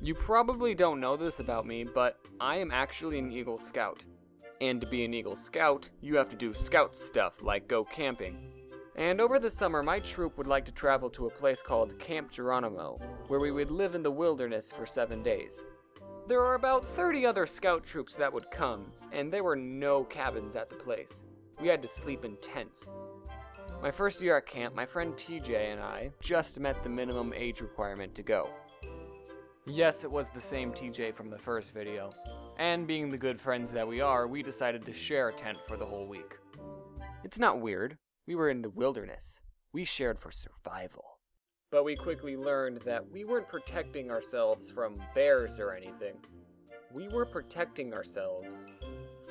You probably don't know this about me, but I am actually an Eagle Scout. And to be an Eagle Scout, you have to do Scout stuff like go camping. And over the summer, my troop would like to travel to a place called Camp Geronimo, where we would live in the wilderness for 7 days. There are about 30 other Scout troops that would come, and there were no cabins at the place. We had to sleep in tents. My first year at camp, my friend TJ and I just met the minimum age requirement to go. Yes, it was the same TJ from the first video, and being the good friends that we are, we decided to share a tent for the whole week. It's not weird. We were in the wilderness. We shared for survival. But we quickly learned that we weren't protecting ourselves from bears or anything. We were protecting ourselves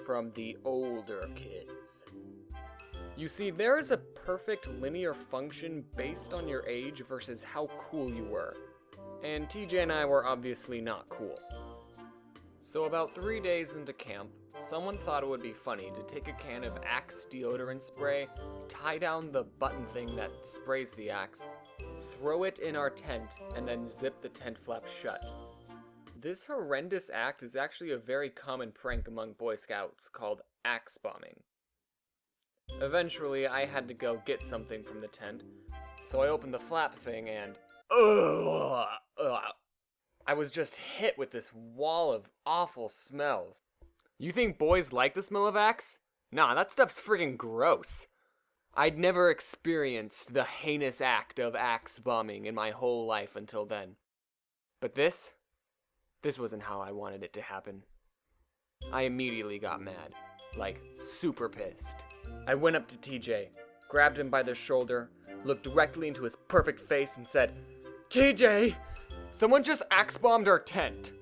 from the older kids. You see, there is a perfect linear function based on your age versus how cool you were. And TJ and I were obviously not cool. So about 3 days into camp, someone thought it would be funny to take a can of Axe deodorant spray, tie down the button thing that sprays the Axe, throw it in our tent, and then zip the tent flap shut. This horrendous act is actually a very common prank among Boy Scouts called Axe bombing. Eventually, I had to go get something from the tent, so I opened the flap thing and I was just hit with this wall of awful smells. You think boys like the smell of Axe? Nah, that stuff's friggin' gross. I'd never experienced the heinous act of Axe bombing in my whole life until then. But this wasn't how I wanted it to happen. I immediately got mad, like super pissed. I went up to TJ, grabbed him by the shoulder, looked directly into his perfect face and said, "TJ, someone just Axe bombed our tent."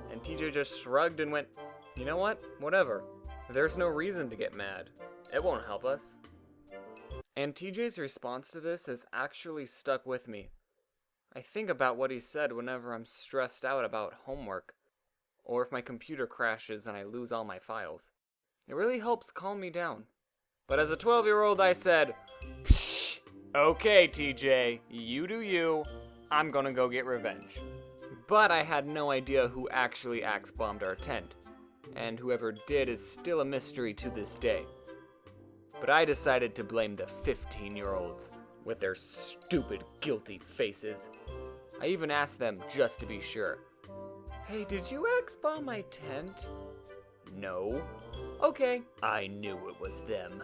And TJ just shrugged and went, "You know what? Whatever. There's no reason to get mad. It won't help us." And TJ's response to this has actually stuck with me. I think about what he said whenever I'm stressed out about homework, or if my computer crashes and I lose all my files. It really helps calm me down. But as a 12-year-old, I said, "Psh, okay, TJ, you do you. I'm gonna go get revenge." But I had no idea who actually Axe bombed our tent, and whoever did is still a mystery to this day. But I decided to blame the 15-year-olds with their stupid, guilty faces. I even asked them just to be sure. "Hey, did you Axe bomb my tent?" "No." "Okay, I knew it was them."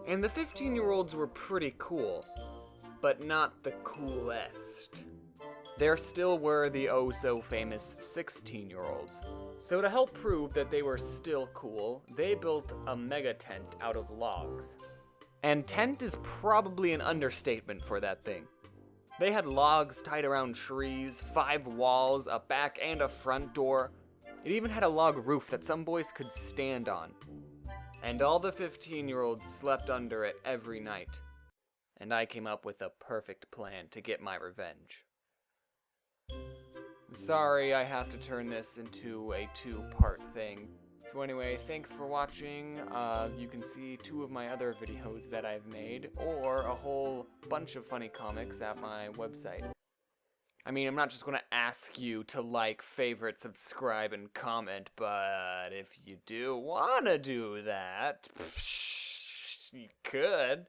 And the 15-year-olds were pretty cool, but not the coolest. There still were the oh-so-famous 16-year-olds. So to help prove that they were still cool, they built a mega tent out of logs. And tent is probably an understatement for that thing. They had logs tied around trees, 5 walls, a back and a front door. It even had a log roof that some boys could stand on. And all the 15-year-olds slept under it every night. And I came up with a perfect plan to get my revenge. Sorry, I have to turn this into a 2-part thing. So anyway, thanks for watching. You can see 2 of my other videos that I've made, or a whole bunch of funny comics at my website. I mean, I'm not just gonna ask you to like, favorite, subscribe, and comment, but if you do wanna do that, you could.